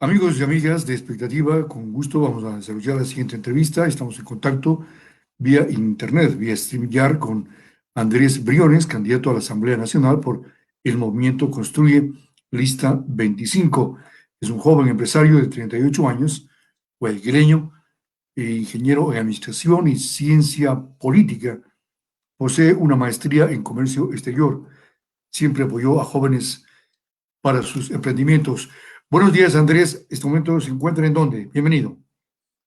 Amigos y amigas de Expectativa, con gusto vamos a desarrollar la siguiente entrevista. Estamos en contacto vía internet, vía StreamYard, con Andrés Briones, candidato a la Asamblea Nacional por el Movimiento Construye Lista 25. Es un joven empresario de 38 años, guayaquileño, ingeniero en Administración y Ciencia Política. Posee una maestría en Comercio Exterior. Siempre apoyó a jóvenes para sus emprendimientos. Buenos días, Andrés. Este momento se encuentra en dónde? Bienvenido.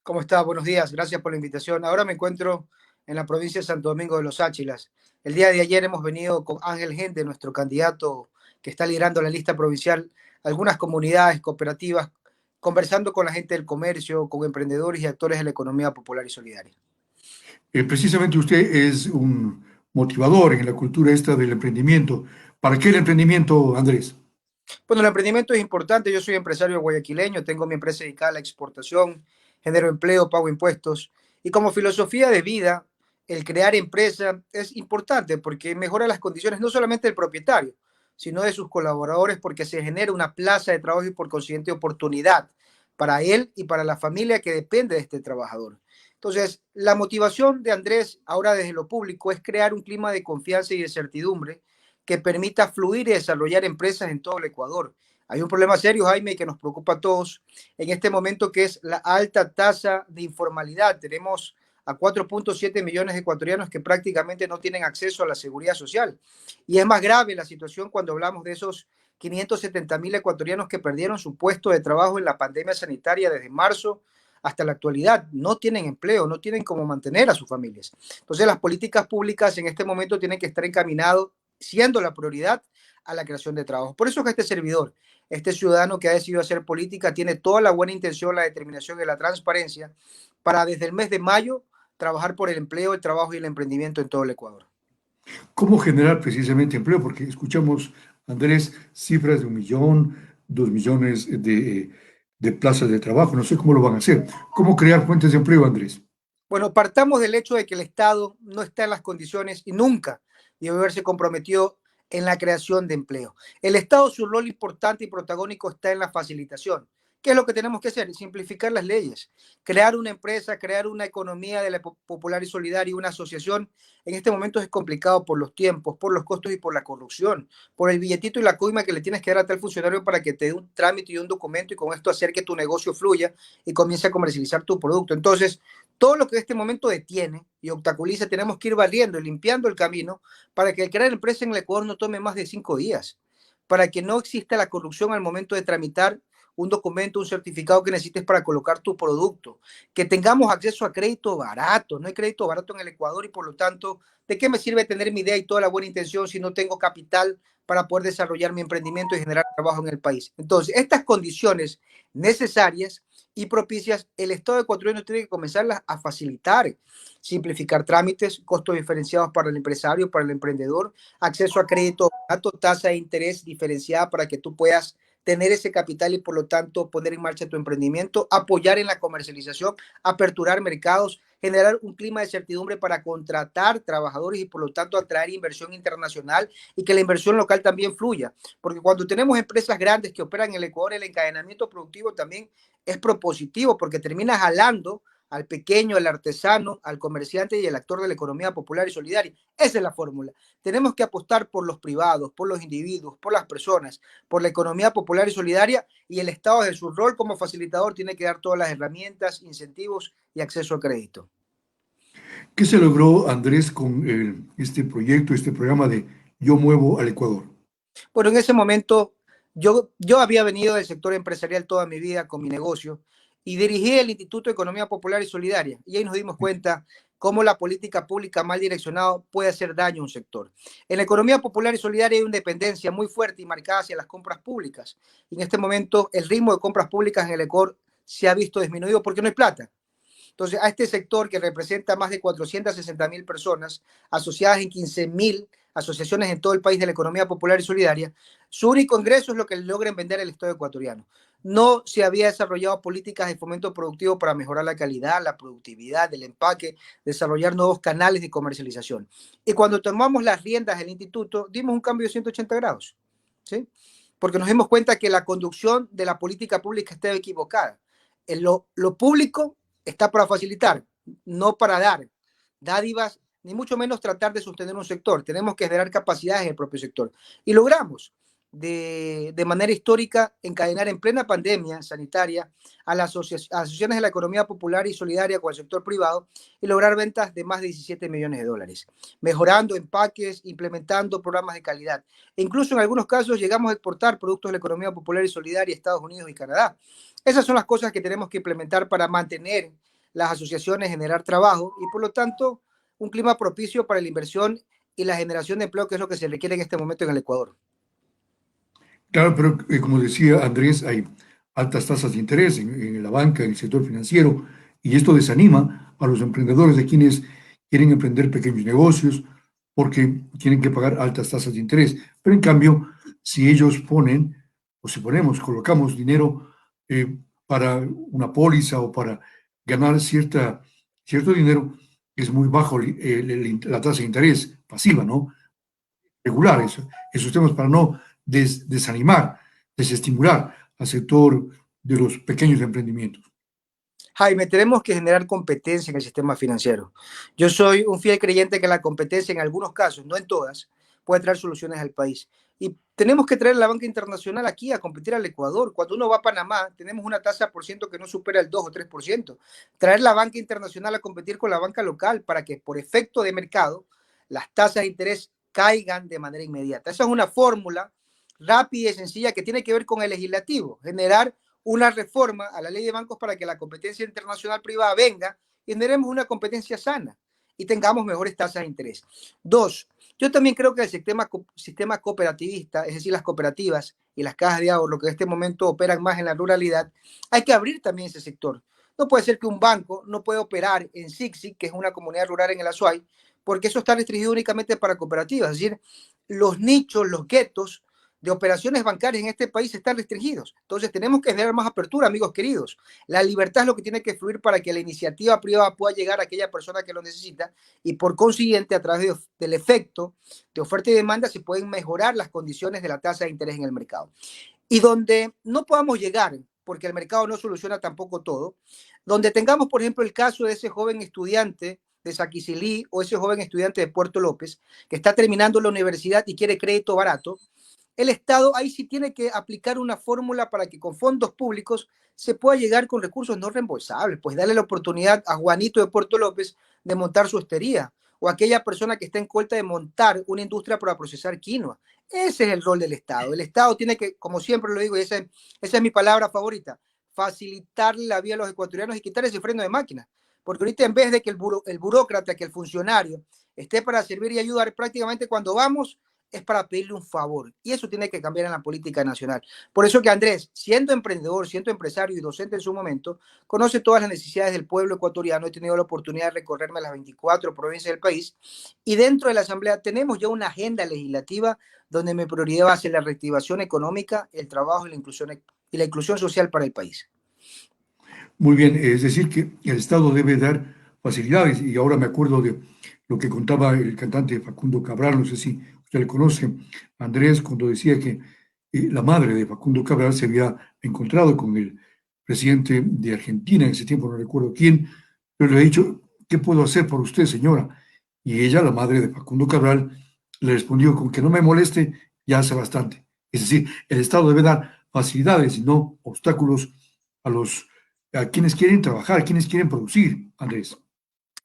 ¿Cómo está? Buenos días, gracias por la invitación. Ahora me encuentro en la provincia de Santo Domingo de los Áchilas. El día de ayer hemos venido con Ángel Gente, nuestro candidato que está liderando la lista provincial, algunas comunidades cooperativas, conversando con la gente del comercio, con emprendedores y actores de la economía popular y solidaria. Precisamente usted es un motivador en la cultura esta del emprendimiento. ¿Para qué el emprendimiento, Andrés? Bueno, el emprendimiento es importante. Yo soy empresario guayaquileño, tengo mi empresa dedicada a la exportación, genero empleo, pago impuestos. Y como filosofía de vida, el crear empresa es importante porque mejora las condiciones no solamente del propietario, sino de sus colaboradores porque se genera una plaza de trabajo y por consiguiente oportunidad para él y para la familia que depende de este trabajador. Entonces, la motivación de Andrés ahora desde lo público es crear un clima de confianza y de certidumbre que permita fluir y desarrollar empresas en todo el Ecuador. Hay un problema serio, Jaime, que nos preocupa a todos en este momento, que es la alta tasa de informalidad. Tenemos a 4.7 millones de ecuatorianos que prácticamente no tienen acceso a la seguridad social. Y es más grave la situación cuando hablamos de esos 570.000 ecuatorianos que perdieron su puesto de trabajo en la pandemia sanitaria desde marzo hasta la actualidad. No tienen empleo, no tienen cómo mantener a sus familias. Entonces, las políticas públicas en este momento tienen que estar encaminadas, siendo la prioridad, a la creación de trabajo. Por eso es que este servidor, este ciudadano que ha decidido hacer política, tiene toda la buena intención, la determinación y la transparencia para desde el mes de mayo trabajar por el empleo, el trabajo y el emprendimiento en todo el Ecuador. ¿Cómo generar precisamente empleo? Porque escuchamos, Andrés, cifras de 1 millón, 2 millones de plazas de trabajo. No sé cómo lo van a hacer. ¿Cómo crear fuentes de empleo, Andrés? Bueno, partamos del hecho de que el Estado no está en las condiciones y nunca debe haberse comprometido en la creación de empleo. El Estado, su rol importante y protagónico está en la facilitación. ¿Qué es lo que tenemos que hacer? Simplificar las leyes, crear una empresa, crear una economía de la popular y solidaria, una asociación. En este momento es complicado por los tiempos, por los costos y por la corrupción, por el billetito y la coima que le tienes que dar a tal funcionario para que te dé un trámite y un documento y con esto hacer que tu negocio fluya y comience a comercializar tu producto. Entonces, todo lo que en este momento detiene y obstaculiza, tenemos que ir barriendo y limpiando el camino para que el crear empresa en el Ecuador no tome más de 5 días, para que no exista la corrupción al momento de tramitar un documento, un certificado que necesites para colocar tu producto, que tengamos acceso a crédito barato. No hay crédito barato en el Ecuador y por lo tanto, ¿de qué me sirve tener mi idea y toda la buena intención si no tengo capital para poder desarrollar mi emprendimiento y generar trabajo en el país? Entonces, estas condiciones necesarias y propicias, el Estado ecuatoriano tiene que comenzarlas a facilitar, simplificar trámites, costos diferenciados para el empresario, para el emprendedor, acceso a crédito barato, tasa de interés diferenciada para que tú puedas tener ese capital y por lo tanto poner en marcha tu emprendimiento, apoyar en la comercialización, aperturar mercados, generar un clima de certidumbre para contratar trabajadores y por lo tanto atraer inversión internacional y que la inversión local también fluya. Porque cuando tenemos empresas grandes que operan en el Ecuador, el encadenamiento productivo también es propositivo porque termina jalando al pequeño, al artesano, al comerciante y el actor de la economía popular y solidaria. Esa es la fórmula. Tenemos que apostar por los privados, por los individuos, por las personas, por la economía popular y solidaria, y el Estado de su rol como facilitador tiene que dar todas las herramientas, incentivos y acceso a crédito. ¿Qué se logró, Andrés, con este proyecto, este programa de Yo Muevo al Ecuador? Bueno, en ese momento yo había venido del sector empresarial toda mi vida con mi negocio y dirigí el Instituto de Economía Popular y Solidaria. Y ahí nos dimos cuenta cómo la política pública mal direccionada puede hacer daño a un sector. En la economía popular y solidaria hay una dependencia muy fuerte y marcada hacia las compras públicas. Y en este momento el ritmo de compras públicas en el Ecuador se ha visto disminuido porque no hay plata. Entonces, a este sector que representa más de 460.000 personas asociadas en 15.000 asociaciones en todo el país de la economía popular y solidaria, su único ingreso es lo que logren vender el Estado ecuatoriano. No se había desarrollado políticas de fomento productivo para mejorar la calidad, la productividad, el empaque, desarrollar nuevos canales de comercialización. Y cuando tomamos las riendas del instituto, dimos un cambio de 180 grados. ¿Sí? porque nos dimos cuenta que la conducción de la política pública estaba equivocada. Lo público está para facilitar, no para dar dádivas, ni mucho menos tratar de sostener un sector. Tenemos que generar capacidades en el propio sector. Y logramos de manera histórica encadenar en plena pandemia sanitaria a las asociaciones de la economía popular y solidaria con el sector privado y lograr ventas de más de 17 millones de dólares, mejorando empaques, implementando programas de calidad. E incluso en algunos casos llegamos a exportar productos de la economía popular y solidaria a Estados Unidos y Canadá. Esas son las cosas que tenemos que implementar para mantener las asociaciones, generar trabajo y por lo tanto un clima propicio para la inversión y la generación de empleo, que es lo que se requiere en este momento en el Ecuador. Claro, pero como decía Andrés, hay altas tasas de interés en la banca, en el sector financiero, y esto desanima a los emprendedores de quienes quieren emprender pequeños negocios porque tienen que pagar altas tasas de interés. Pero en cambio, si ellos ponen, o si ponemos, colocamos dinero para una póliza o para ganar cierto dinero, es muy bajo la tasa de interés pasiva, ¿no? Regular esos temas para no desanimar, desestimular al sector de los pequeños emprendimientos. Jaime, tenemos que generar competencia en el sistema financiero. Yo soy un fiel creyente que la competencia en algunos casos, no en todas, puede traer soluciones al país. Y tenemos que traer la banca internacional aquí a competir al Ecuador. Cuando uno va a Panamá, tenemos una tasa por ciento que no supera el 2 o 3%. Traer la banca internacional a competir con la banca local para que por efecto de mercado las tasas de interés caigan de manera inmediata. Esa es una fórmula rápida y sencilla que tiene que ver con el legislativo, generar una reforma a la ley de bancos para que la competencia internacional privada venga y generemos una competencia sana y tengamos mejores tasas de interés. Dos, yo también creo que el sistema cooperativista, es decir, las cooperativas y las cajas de ahorro, que en este momento operan más en la ruralidad, hay que abrir también ese sector. No puede ser que un banco no pueda operar en Sixi, que es una comunidad rural en el Azuay, porque eso está restringido únicamente para cooperativas. Es decir, los nichos, los guetos de operaciones bancarias en este país están restringidos. Entonces tenemos que generar más apertura, amigos queridos. La libertad es lo que tiene que fluir para que la iniciativa privada pueda llegar a aquella persona que lo necesita y por consiguiente a través del efecto de oferta y demanda se pueden mejorar las condiciones de la tasa de interés en el mercado. Y donde no podamos llegar, porque el mercado no soluciona tampoco todo, donde tengamos, por ejemplo, el caso de ese joven estudiante de Saquicilí o ese joven estudiante de Puerto López que está terminando la universidad y quiere crédito barato, el Estado ahí sí tiene que aplicar una fórmula para que con fondos públicos se pueda llegar con recursos no reembolsables, pues darle la oportunidad a Juanito de Puerto López de montar su hostería o a aquella persona que está en cuenta de montar una industria para procesar quinoa. Ese es el rol del Estado. El Estado tiene que, como siempre lo digo, y esa es mi palabra favorita, facilitarle la vida a los ecuatorianos y quitar ese freno de máquina. Porque ahorita en vez de que el burócrata, que el funcionario esté para servir y ayudar, prácticamente cuando vamos es para pedirle un favor. Y eso tiene que cambiar en la política nacional. Por eso que Andrés, siendo emprendedor, siendo empresario y docente en su momento, conoce todas las necesidades del pueblo ecuatoriano. He tenido la oportunidad de recorrerme las 24 provincias del país. Y dentro de la Asamblea tenemos ya una agenda legislativa donde mi prioridad va a ser la reactivación económica, el trabajo y la inclusión social para el país. Muy bien, es decir, que el Estado debe dar facilidades. Y ahora me acuerdo de lo que contaba el cantante Facundo Cabral, no sé si usted le conoce, Andrés, cuando decía que la madre de Facundo Cabral se había encontrado con el presidente de Argentina, en ese tiempo no recuerdo quién, pero le ha dicho, ¿qué puedo hacer por usted, señora? Y ella, la madre de Facundo Cabral, le respondió, con que no me moleste, ya hace bastante. Es decir, el Estado debe dar facilidades y no obstáculos a quienes quieren trabajar, a quienes quieren producir, Andrés.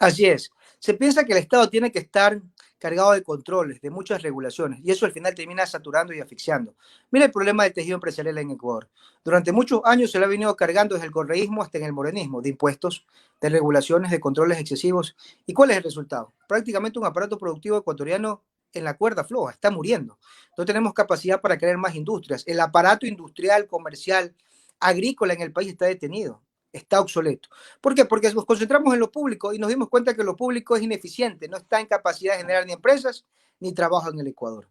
Así es. Se piensa que el Estado tiene que estar cargado de controles, de muchas regulaciones, y eso al final termina saturando y asfixiando. Mira el problema del tejido empresarial en Ecuador. Durante muchos años se lo ha venido cargando desde el correísmo hasta en el morenismo, de impuestos, de regulaciones, de controles excesivos. ¿Y cuál es el resultado? Prácticamente un aparato productivo ecuatoriano en la cuerda floja, está muriendo. No tenemos capacidad para crear más industrias. El aparato industrial, comercial, agrícola en el país está detenido, está obsoleto. ¿Por qué? Porque nos concentramos en lo público y nos dimos cuenta que lo público es ineficiente, no está en capacidad de generar ni empresas ni trabajo en el Ecuador.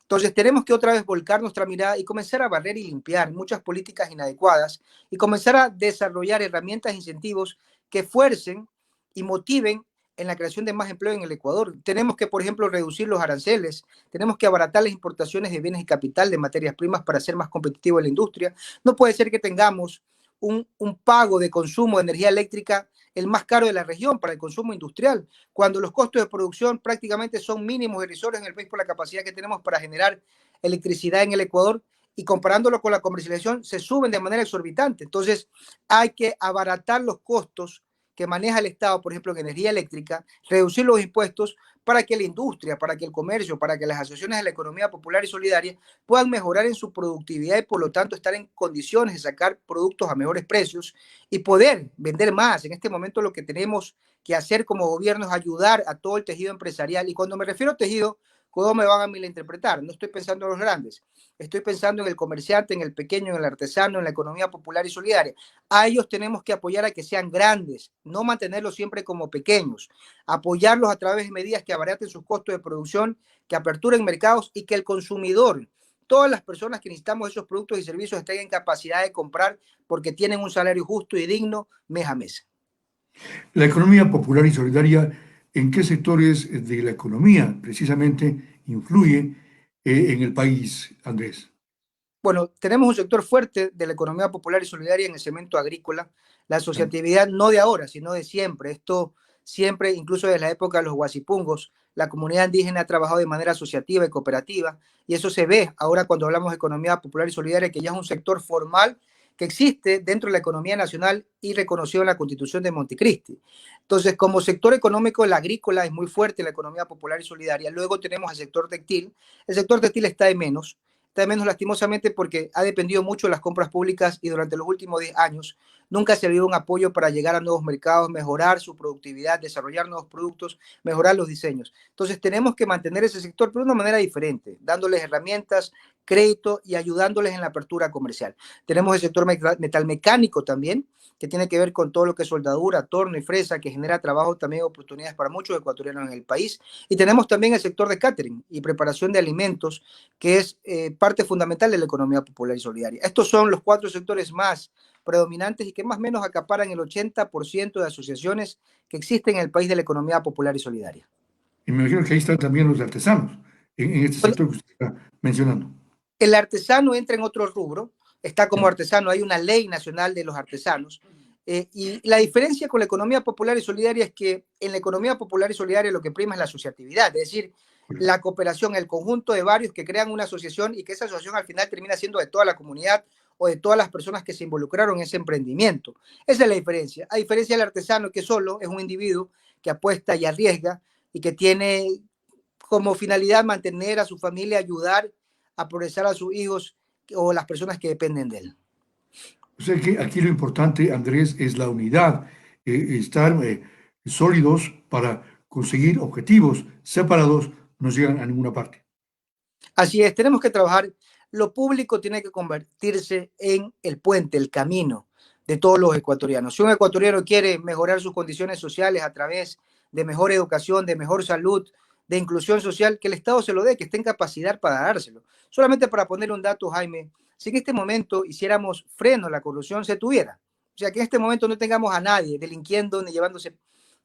Entonces tenemos que otra vez volcar nuestra mirada y comenzar a barrer y limpiar muchas políticas inadecuadas y comenzar a desarrollar herramientas e incentivos que fuercen y motiven en la creación de más empleo en el Ecuador. Tenemos que, por ejemplo, reducir los aranceles, tenemos que abaratar las importaciones de bienes y capital, de materias primas para ser más competitivo en la industria. No puede ser que tengamos un pago de consumo de energía eléctrica el más caro de la región para el consumo industrial, cuando los costos de producción prácticamente son mínimos, irrisorios en el país por la capacidad que tenemos para generar electricidad en el Ecuador, y comparándolo con la comercialización se suben de manera exorbitante. Entonces hay que abaratar los costos que maneja el Estado, por ejemplo, en energía eléctrica, reducir los impuestos para que la industria, para que el comercio, para que las asociaciones de la economía popular y solidaria puedan mejorar en su productividad y por lo tanto estar en condiciones de sacar productos a mejores precios y poder vender más. En este momento lo que tenemos que hacer como gobierno es ayudar a todo el tejido empresarial. Y cuando me refiero a tejido, ¿cómo me van a malinterpretar? No estoy pensando en los grandes, estoy pensando en el comerciante, en el pequeño, en el artesano, en la economía popular y solidaria. A ellos tenemos que apoyar a que sean grandes, no mantenerlos siempre como pequeños, apoyarlos a través de medidas que abaraten sus costos de producción, que aperturen mercados y que el consumidor, todas las personas que necesitamos esos productos y servicios estén en capacidad de comprar porque tienen un salario justo y digno mes a mes. La economía popular y solidaria, ¿en qué sectores de la economía precisamente influye en el país, Andrés? Bueno, tenemos un sector fuerte de la economía popular y solidaria en el segmento agrícola, la asociatividad no de ahora, sino de siempre. Esto siempre, incluso desde la época de los guasipungos, la comunidad indígena ha trabajado de manera asociativa y cooperativa, y eso se ve ahora cuando hablamos de economía popular y solidaria, que ya es un sector formal que existe dentro de la economía nacional y reconocido en la Constitución de Montecristi. Entonces, como sector económico, el agrícola es muy fuerte en la economía popular y solidaria. Luego tenemos el sector textil. El sector textil está de menos, lastimosamente porque ha dependido mucho de las compras públicas y durante los últimos 10 años nunca se ha habido un apoyo para llegar a nuevos mercados, mejorar su productividad, desarrollar nuevos productos, mejorar los diseños. Entonces tenemos que mantener ese sector pero de una manera diferente, dándoles herramientas, crédito y ayudándoles en la apertura comercial. Tenemos el sector metalmecánico también, que tiene que ver con todo lo que es soldadura, torno y fresa, que genera trabajo también, oportunidades para muchos ecuatorianos en el país. Y tenemos también el sector de catering y preparación de alimentos, que es parte fundamental de la economía popular y solidaria. Estos son los 4 sectores más predominantes y que más o menos acaparan el 80% de asociaciones que existen en el país de la economía popular y solidaria. Y me imagino que ahí están también los artesanos, en este Bueno, sector que usted está mencionando. el artesano entra en otro rubro, está como artesano, hay una ley nacional de los artesanos. Y la diferencia con la economía popular y solidaria es que en la economía popular y solidaria lo que prima es la asociatividad, es decir, la cooperación, el conjunto de varios que crean una asociación y que esa asociación al final termina siendo de toda la comunidad o de todas las personas que se involucraron en ese emprendimiento. Esa es la diferencia. A diferencia del artesano que solo es un individuo que apuesta y arriesga y que tiene como finalidad mantener a su familia, ayudar a progresar a sus hijos o las personas que dependen de él. O sea que aquí lo importante, Andrés, es la unidad, estar sólidos para conseguir objetivos separados, no llegan a ninguna parte. Así es, tenemos que trabajar. Lo público tiene que convertirse en el puente, el camino de todos los ecuatorianos. Si un ecuatoriano quiere mejorar sus condiciones sociales a través de mejor educación, de mejor salud, de inclusión social, que el Estado se lo dé, que esté en capacidad para dárselo. Solamente para poner un dato, Jaime, si en este momento hiciéramos freno a la corrupción, se tuviera. O sea, que en este momento no tengamos a nadie delinquiendo ni llevándose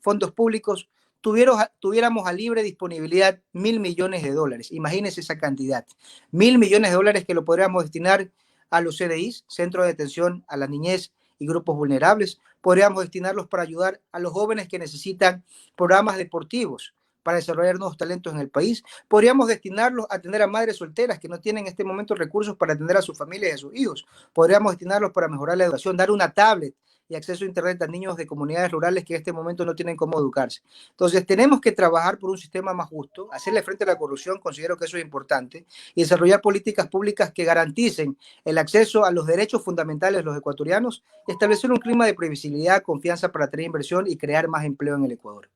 fondos públicos, tuviéramos a libre disponibilidad $1.000 millones. Imagínense esa cantidad. $1.000 millones que lo podríamos destinar a los CDIs, Centros de Detención a la Niñez y Grupos Vulnerables. Podríamos destinarlos para ayudar a los jóvenes que necesitan programas deportivos para desarrollar nuevos talentos en el país. Podríamos destinarlos a atender a madres solteras que no tienen en este momento recursos para atender a sus familias y a sus hijos. Podríamos destinarlos para mejorar la educación, dar una tablet y acceso a Internet a niños de comunidades rurales que en este momento no tienen cómo educarse. Entonces, tenemos que trabajar por un sistema más justo, hacerle frente a la corrupción, considero que eso es importante, y desarrollar políticas públicas que garanticen el acceso a los derechos fundamentales de los ecuatorianos y establecer un clima de previsibilidad, confianza para atraer inversión y crear más empleo en el Ecuador.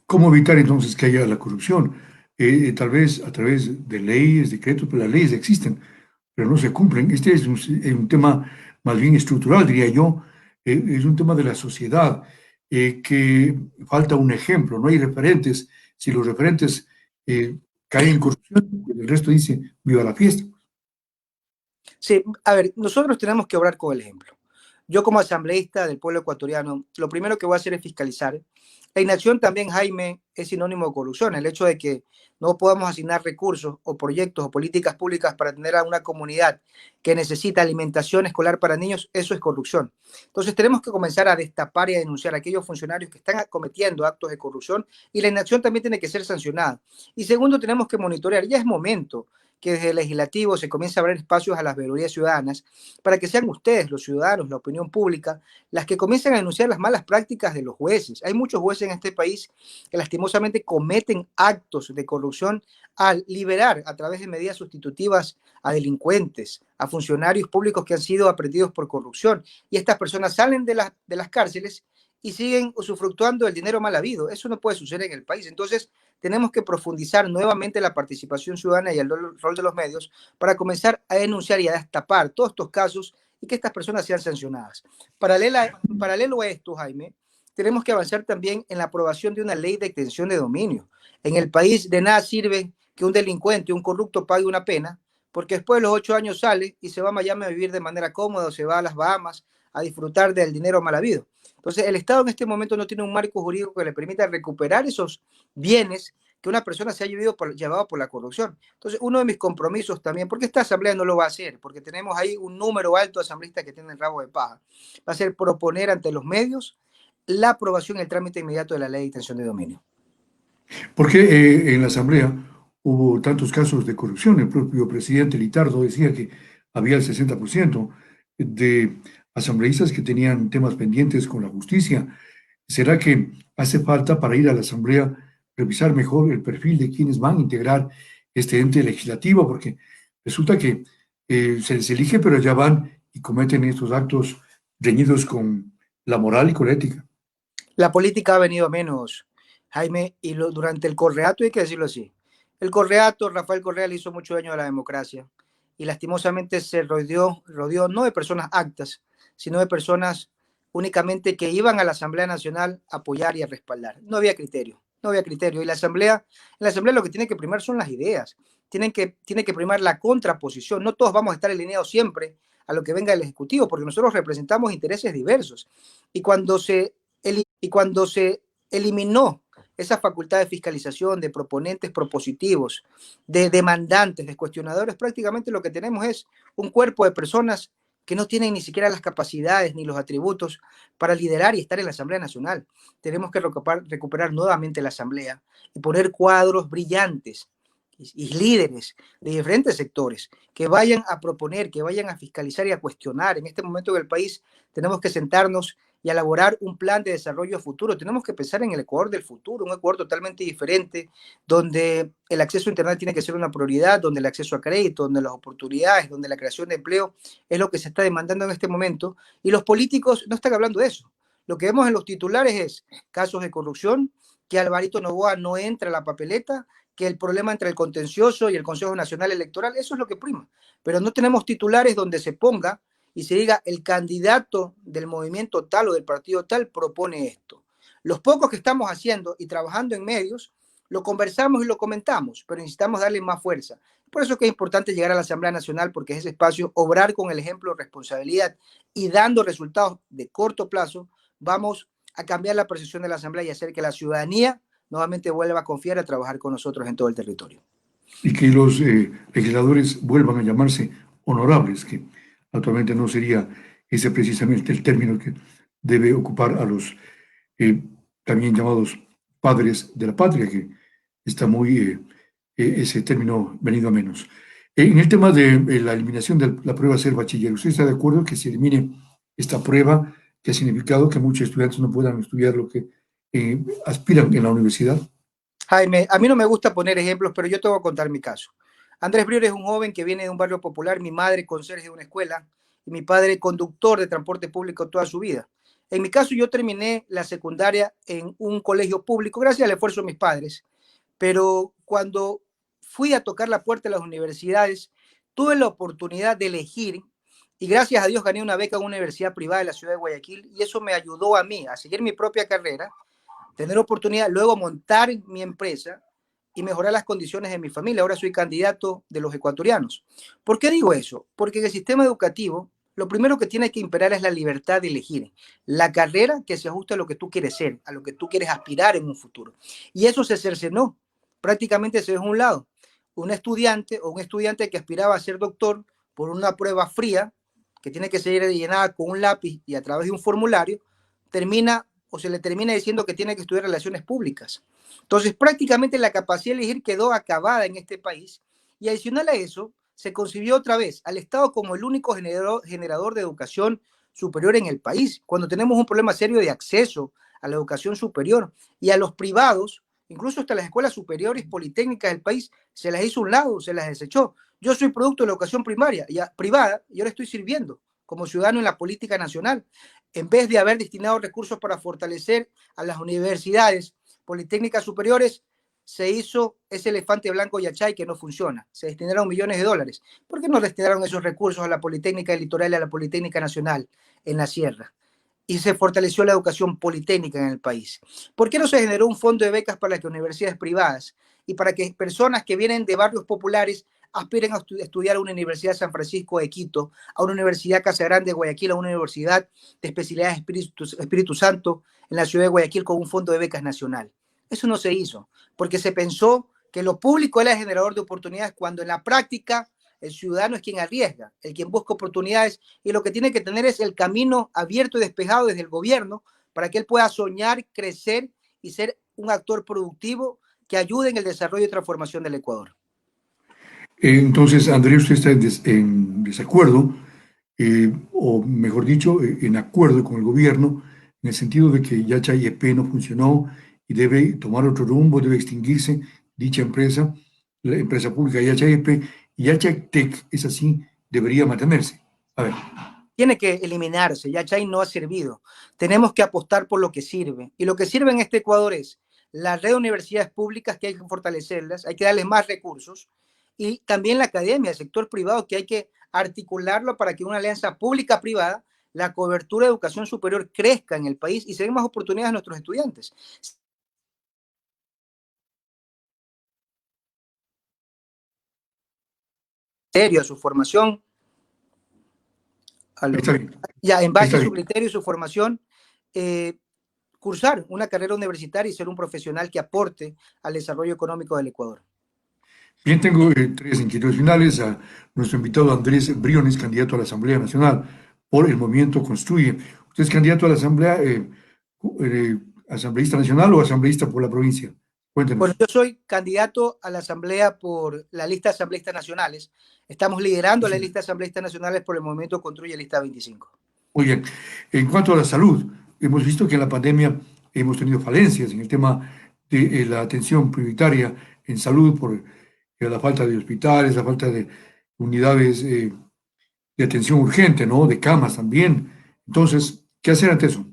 ¿Cómo evitar entonces que haya la corrupción? Tal vez a través de leyes, decretos, pero las leyes existen, pero no se cumplen. Este es un tema más bien estructural, diría yo. Es un tema de la sociedad, que falta un ejemplo, no hay referentes. Si los referentes caen en corrupción, pues el resto dice, viva la fiesta. Sí, a ver, nosotros tenemos que obrar con el ejemplo. Yo como asambleísta del pueblo ecuatoriano, lo primero que voy a hacer es fiscalizar. La inacción también, Jaime, es sinónimo de corrupción. El hecho de que no podamos asignar recursos o proyectos o políticas públicas para atender a una comunidad que necesita alimentación escolar para niños, eso es corrupción. Entonces tenemos que comenzar a destapar y a denunciar a aquellos funcionarios que están cometiendo actos de corrupción, y la inacción también tiene que ser sancionada. Y segundo, tenemos que monitorear. Ya es momento que desde el legislativo se comience a abrir espacios a las veedurías ciudadanas para que sean ustedes, los ciudadanos, la opinión pública, las que comiencen a denunciar las malas prácticas de los jueces. Hay muchos jueces en este país que lastimosamente cometen actos de corrupción al liberar a través de medidas sustitutivas a delincuentes, a funcionarios públicos que han sido aprehendidos por corrupción. Y estas personas salen de las cárceles y siguen usufructuando el dinero mal habido. Eso no puede suceder en el país. Entonces, tenemos que profundizar nuevamente la participación ciudadana y el rol de los medios para comenzar a denunciar y a destapar todos estos casos y que estas personas sean sancionadas. Paralelo a esto, Jaime, tenemos que avanzar también en la aprobación de una ley de extensión de dominio. En el país de nada sirve que un delincuente, un corrupto pague una pena, porque después de los 8 años sale y se va a Miami a vivir de manera cómoda o se va a las Bahamas a disfrutar del dinero mal habido. Entonces, el Estado en este momento no tiene un marco jurídico que le permita recuperar esos bienes que una persona se ha llevado por la corrupción. Entonces, uno de mis compromisos también, porque esta asamblea no lo va a hacer, porque tenemos ahí un número alto de asambleístas que tienen rabo de paja, va a ser proponer ante los medios la aprobación y el trámite inmediato de la ley de extensión de dominio. ¿Por qué en la Asamblea hubo tantos casos de corrupción? El propio presidente Litardo decía que había el 60% de asambleístas que tenían temas pendientes con la justicia. ¿Será que hace falta para ir a la Asamblea revisar mejor el perfil de quienes van a integrar este ente legislativo? Porque resulta que se les elige, pero ya van y cometen estos actos reñidos con la moral y con la ética. La política ha venido a menos, Jaime, y durante el correato, hay que decirlo así. El correato, Rafael Correa, le hizo mucho daño a la democracia y lastimosamente se rodeó no de personas actas, sino de personas únicamente que iban a la Asamblea Nacional a apoyar y a respaldar. No había criterio, no había criterio. Y en la Asamblea lo que tiene que primar son las ideas, tiene que primar la contraposición. No todos vamos a estar alineados siempre a lo que venga del Ejecutivo, porque nosotros representamos intereses diversos. Y cuando se eliminó esa facultad de fiscalización, de proponentes propositivos, de demandantes, de cuestionadores, prácticamente lo que tenemos es un cuerpo de personas que no tienen ni siquiera las capacidades ni los atributos para liderar y estar en la Asamblea Nacional. Tenemos que recuperar nuevamente la Asamblea y poner cuadros brillantes y líderes de diferentes sectores que vayan a proponer, que vayan a fiscalizar y a cuestionar. En este momento del país tenemos que sentarnos y elaborar un plan de desarrollo futuro. Tenemos que pensar en el Ecuador del futuro, un Ecuador totalmente diferente, donde el acceso a Internet tiene que ser una prioridad, donde el acceso a crédito, donde las oportunidades, donde la creación de empleo es lo que se está demandando en este momento. Y los políticos no están hablando de eso. Lo que vemos en los titulares es casos de corrupción, que Alvarito Noboa no entra a la papeleta, que el problema entre el contencioso y el Consejo Nacional Electoral, eso es lo que prima. Pero no tenemos titulares donde se ponga y se diga el candidato del movimiento tal o del partido tal propone esto. Los pocos que estamos haciendo y trabajando en medios, lo conversamos y lo comentamos, pero necesitamos darle más fuerza. Por eso es que es importante llegar a la Asamblea Nacional, porque es ese espacio, obrar con el ejemplo, responsabilidad y dando resultados de corto plazo, vamos a cambiar la percepción de la Asamblea y hacer que la ciudadanía nuevamente vuelva a confiar a trabajar con nosotros en todo el territorio. Y que los legisladores vuelvan a llamarse honorables, que actualmente no sería ese precisamente el término que debe ocupar a los también llamados padres de la patria, que está muy ese término venido a menos. En el tema de la eliminación de la prueba ser bachiller, ¿usted está de acuerdo que se elimine esta prueba que ha significado que muchos estudiantes no puedan estudiar lo que aspiran en la universidad? Jaime, a mí no me gusta poner ejemplos, pero yo te voy a contar mi caso. Andrés Briones es un joven que viene de un barrio popular, mi madre conserje de una escuela y mi padre conductor de transporte público toda su vida. En mi caso, yo terminé la secundaria en un colegio público gracias al esfuerzo de mis padres, pero cuando fui a tocar la puerta de las universidades, tuve la oportunidad de elegir y gracias a Dios gané una beca en una universidad privada de la ciudad de Guayaquil y eso me ayudó a mí a seguir mi propia carrera, tener oportunidad, luego montar mi empresa y mejorar las condiciones de mi familia. Ahora soy candidato de los ecuatorianos. ¿Por qué digo eso? Porque en el sistema educativo lo primero que tiene que imperar es la libertad de elegir la carrera que se ajuste a lo que tú quieres ser, a lo que tú quieres aspirar en un futuro. Y eso se cercenó, prácticamente se dejó a un lado. Un estudiante o un estudiante que aspiraba a ser doctor por una prueba fría, que tiene que ser llenada con un lápiz y a través de un formulario, termina o se le termina diciendo que tiene que estudiar relaciones públicas. Entonces, prácticamente la capacidad de elegir quedó acabada en este país y adicional a eso, se concibió otra vez al Estado como el único generador de educación superior en el país, cuando tenemos un problema serio de acceso a la educación superior y a los privados, incluso hasta las escuelas superiores politécnicas del país, se las hizo a un lado, se las desechó. Yo soy producto de la educación primaria, privada, y ahora estoy sirviendo como ciudadano en la política nacional. En vez de haber destinado recursos para fortalecer a las universidades politécnicas superiores, se hizo ese elefante blanco Yachay que no funciona. Se destinaron millones de dólares. ¿Por qué no destinaron esos recursos a la Politécnica del Litoral y a la Politécnica Nacional en la Sierra? Y se fortaleció la educación politécnica en el país. ¿Por qué no se generó un fondo de becas para las universidades privadas y para que personas que vienen de barrios populares aspiren a estudiar a una Universidad de San Francisco de Quito, a una Universidad Casa Grande de Guayaquil, a una Universidad de especialidades Espíritu Santo en la ciudad de Guayaquil con un fondo de becas nacional? Eso no se hizo, porque se pensó que lo público era el generador de oportunidades, cuando en la práctica el ciudadano es quien arriesga, el quien busca oportunidades, y lo que tiene que tener es el camino abierto y despejado desde el gobierno para que él pueda soñar, crecer y ser un actor productivo que ayude en el desarrollo y transformación del Ecuador. Entonces, Andrés, usted está en desacuerdo, o mejor dicho, en acuerdo con el gobierno, en el sentido de que Yachay EP no funcionó y debe tomar otro rumbo, debe extinguirse dicha empresa, la empresa pública Yachay EP, y Yachay Tech, es así, debería mantenerse. A ver. Tiene que eliminarse, Yachay no ha servido. Tenemos que apostar por lo que sirve. Y lo que sirve en este Ecuador es la red de universidades públicas, que hay que fortalecerlas, hay que darles más recursos, y también la academia, el sector privado, que hay que articularlo para que una alianza pública-privada, la cobertura de educación superior crezca en el país y se den más oportunidades a nuestros estudiantes. A su formación, ya en base a su criterio y su formación, cursar una carrera universitaria y ser un profesional que aporte al desarrollo económico del Ecuador. Bien, tengo tres inquietudes finales a nuestro invitado Andrés Briones, candidato a la Asamblea Nacional por el Movimiento Construye. ¿Usted es candidato a la Asamblea, asambleísta nacional o asambleísta por la provincia? Cuéntenos. Bueno, yo soy candidato a la Asamblea por la lista de asambleístas nacionales. Estamos liderando la lista de asambleístas nacionales por el Movimiento Construye Lista 25. Muy bien. En cuanto a la salud, hemos visto que en la pandemia hemos tenido falencias en el tema de la atención prioritaria en salud por la falta de hospitales, la falta de unidades de atención urgente, ¿no? De camas también. Entonces, ¿qué hacer ante eso?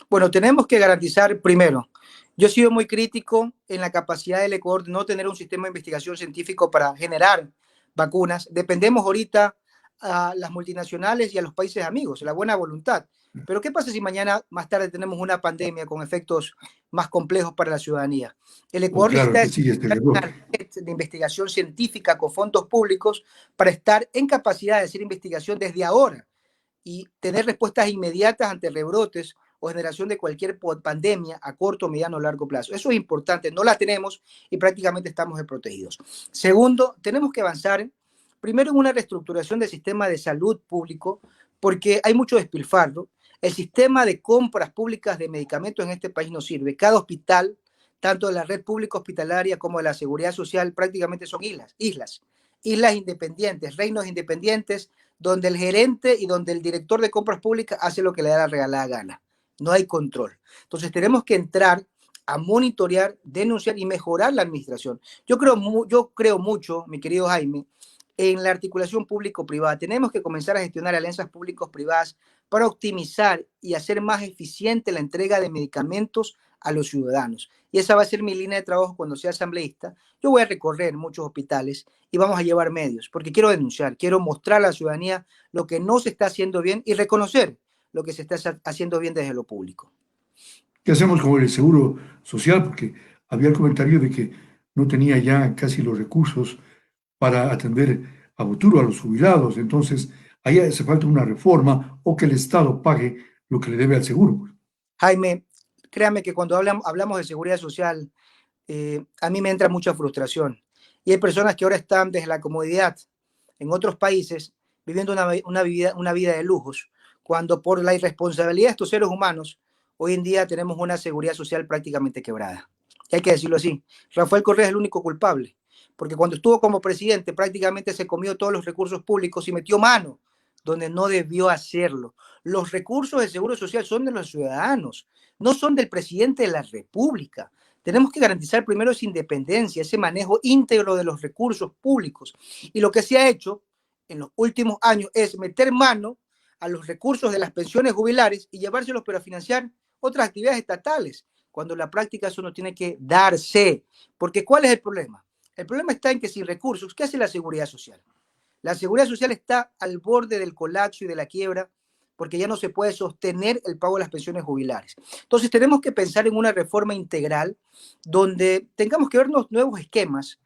Bueno, tenemos que garantizar primero. Yo he sido muy crítico en la capacidad del Ecuador de no tener un sistema de investigación científico para generar vacunas. Dependemos ahorita a las multinacionales y a los países amigos, la buena voluntad. Pero ¿qué pasa si mañana más tarde tenemos una pandemia con efectos más complejos para la ciudadanía? El Ecuador necesita una red de investigación científica con fondos públicos para estar en capacidad de hacer investigación desde ahora y tener respuestas inmediatas ante rebrotes o generación de cualquier pandemia a corto, mediano o largo plazo. Eso es importante, no la tenemos y prácticamente estamos desprotegidos. Segundo, tenemos que avanzar primero en una reestructuración del sistema de salud público, porque hay mucho despilfarro. El sistema de compras públicas de medicamentos en este país no sirve. Cada hospital, tanto de la red pública hospitalaria como de la seguridad social, prácticamente son islas independientes, reinos independientes, donde el gerente y donde el director de compras públicas hace lo que le da la regalada gana. No hay control. Entonces tenemos que entrar a monitorear, denunciar y mejorar la administración. Yo creo mucho, mi querido Jaime, en la articulación público-privada. Tenemos que comenzar a gestionar alianzas públicos-privadas para optimizar y hacer más eficiente la entrega de medicamentos a los ciudadanos. Y esa va a ser mi línea de trabajo cuando sea asambleísta. Yo voy a recorrer muchos hospitales y vamos a llevar medios, porque quiero denunciar, quiero mostrar a la ciudadanía lo que no se está haciendo bien y reconocer lo que se está haciendo bien desde lo público. ¿Qué hacemos con el seguro social? Porque había el comentario de que no tenía ya casi los recursos para atender a futuro a los jubilados. Entonces, ahí hace falta una reforma o que el Estado pague lo que le debe al seguro. Jaime, créame que cuando hablamos de seguridad social, a mí me entra mucha frustración. Y hay personas que ahora están desde la comodidad en otros países viviendo una vida de lujos, cuando por la irresponsabilidad de estos seres humanos, hoy en día tenemos una seguridad social prácticamente quebrada. Y hay que decirlo así. Rafael Correa es el único culpable, porque cuando estuvo como presidente prácticamente se comió todos los recursos públicos y metió mano donde no debió hacerlo. Los recursos del Seguro Social son de los ciudadanos, no son del presidente de la República. Tenemos que garantizar primero esa independencia, ese manejo íntegro de los recursos públicos. Y lo que se ha hecho en los últimos años es meter mano a los recursos de las pensiones jubilares y llevárselos para financiar otras actividades estatales, cuando en la práctica eso no tiene que darse. Porque ¿cuál es el problema? El problema está en que sin recursos, ¿qué hace la seguridad social? La seguridad social está al borde del colapso y de la quiebra porque ya no se puede sostener el pago de las pensiones jubilares. Entonces tenemos que pensar en una reforma integral donde tengamos que vernos nuevos esquemas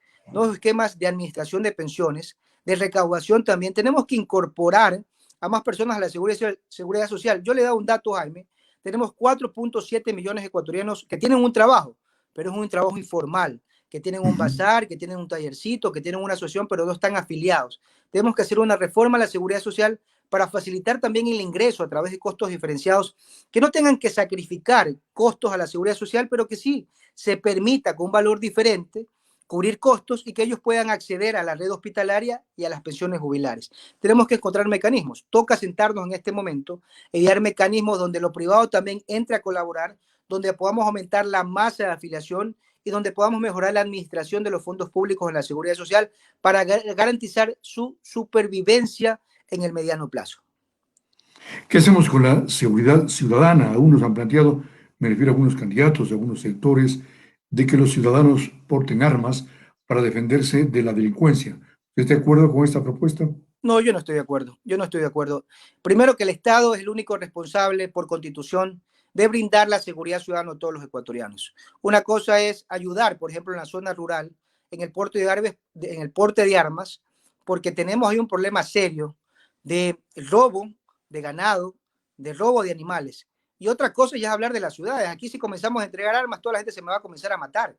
de administración de pensiones, de recaudación también. Tenemos que incorporar a más personas a la seguridad social. Yo le he dado un dato, Jaime. Tenemos 4.7 millones de ecuatorianos que tienen un trabajo, pero es un trabajo informal, que tienen un bazar, que tienen un tallercito, que tienen una asociación, pero no están afiliados. Tenemos que hacer una reforma a la seguridad social para facilitar también el ingreso a través de costos diferenciados, que no tengan que sacrificar costos a la seguridad social, pero que sí se permita con un valor diferente cubrir costos y que ellos puedan acceder a la red hospitalaria y a las pensiones jubilares. Tenemos que encontrar mecanismos. Toca sentarnos en este momento y idear mecanismos donde lo privado también entre a colaborar, donde podamos aumentar la masa de afiliación y donde podamos mejorar la administración de los fondos públicos en la seguridad social para garantizar su supervivencia en el mediano plazo. ¿Qué hacemos con la seguridad ciudadana? Algunos han planteado, me refiero a algunos candidatos, a algunos sectores, de que los ciudadanos porten armas para defenderse de la delincuencia. ¿Está de acuerdo con esta propuesta? No, yo no estoy de acuerdo. Yo no estoy de acuerdo. Primero que el Estado es el único responsable por constitución de brindar la seguridad ciudadana a todos los ecuatorianos. Una cosa es ayudar, por ejemplo, en la zona rural, en el porte de armas, porque tenemos ahí un problema serio de robo de ganado, de robo de animales. Y otra cosa ya es hablar de las ciudades. Aquí si comenzamos a entregar armas, toda la gente se me va a comenzar a matar.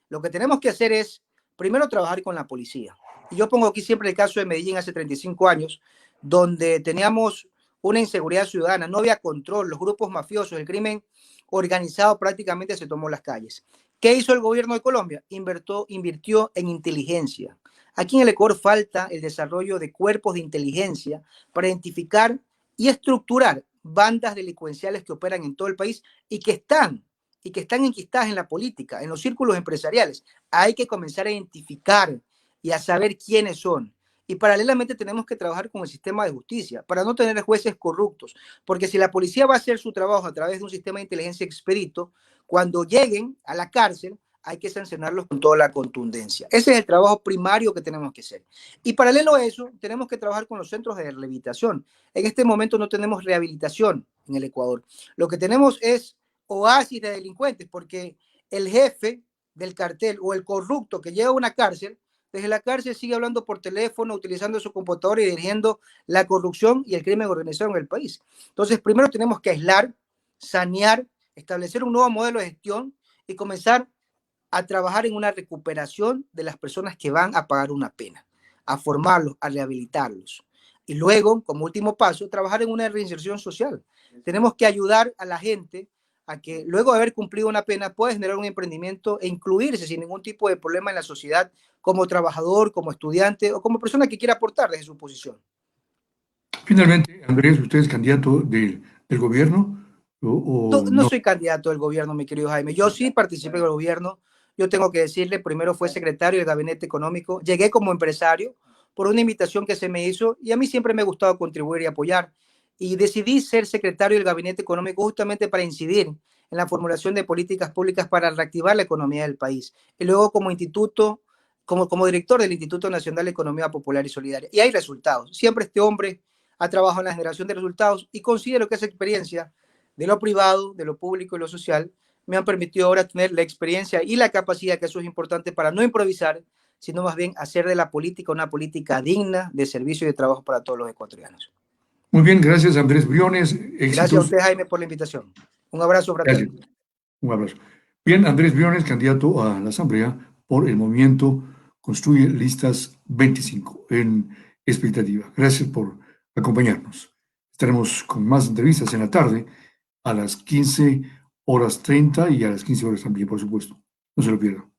Lo que tenemos que hacer es, primero, trabajar con la policía. Y yo pongo aquí siempre el caso de Medellín hace 35 años, donde teníamos una inseguridad ciudadana, no había control, los grupos mafiosos, el crimen organizado prácticamente se tomó las calles. ¿Qué hizo el gobierno de Colombia? Invirtió en inteligencia. Aquí en el Ecuador falta el desarrollo de cuerpos de inteligencia para identificar y estructurar bandas delincuenciales que operan en todo el país y que están enquistadas en la política, en los círculos empresariales. Hay que comenzar a identificar y a saber quiénes son. Y paralelamente tenemos que trabajar con el sistema de justicia para no tener jueces corruptos, porque si la policía va a hacer su trabajo a través de un sistema de inteligencia expedito, cuando lleguen a la cárcel hay que sancionarlos con toda la contundencia. Ese es el trabajo primario que tenemos que hacer. Y paralelo a eso, tenemos que trabajar con los centros de rehabilitación. En este momento no tenemos rehabilitación en el Ecuador. Lo que tenemos es oasis de delincuentes, porque el jefe del cartel o el corrupto que llega a una cárcel, desde la cárcel sigue hablando por teléfono, utilizando su computadora y dirigiendo la corrupción y el crimen organizado en el país. Entonces, primero tenemos que aislar, sanear, establecer un nuevo modelo de gestión y comenzar a trabajar en una recuperación de las personas que van a pagar una pena, a formarlos, a rehabilitarlos. Y luego, como último paso, trabajar en una reinserción social. Tenemos que ayudar a la gente a que luego de haber cumplido una pena pueda generar un emprendimiento e incluirse sin ningún tipo de problema en la sociedad como trabajador, como estudiante o como persona que quiera aportar desde su posición. Finalmente, Andrés, ¿usted es candidato del gobierno o No no? soy candidato del gobierno, mi querido Jaime. Yo sí participé del gobierno. Yo tengo que decirle, primero fue secretario del Gabinete Económico. Llegué como empresario por una invitación que se me hizo y a mí siempre me ha gustado contribuir y apoyar. Y decidí ser secretario del Gabinete Económico justamente para incidir en la formulación de políticas públicas para reactivar la economía del país. Y luego como director del Instituto Nacional de Economía Popular y Solidaria. Y hay resultados. Siempre este hombre ha trabajado en la generación de resultados y considero que esa experiencia de lo privado, de lo público y lo social me han permitido ahora tener la experiencia y la capacidad, que eso es importante para no improvisar, sino más bien hacer de la política una política digna de servicio y de trabajo para todos los ecuatorianos. Muy bien, gracias Andrés Briones. Gracias a usted, Jaime, por la invitación. Un abrazo fraterno. Gracias. Un abrazo. Bien, Andrés Briones, candidato a la Asamblea por el movimiento Construye Listas 25 en expectativa. Gracias por acompañarnos. Estaremos con más entrevistas en la tarde a las 15:30 y a las 15 horas también, por supuesto. No se lo pierdan.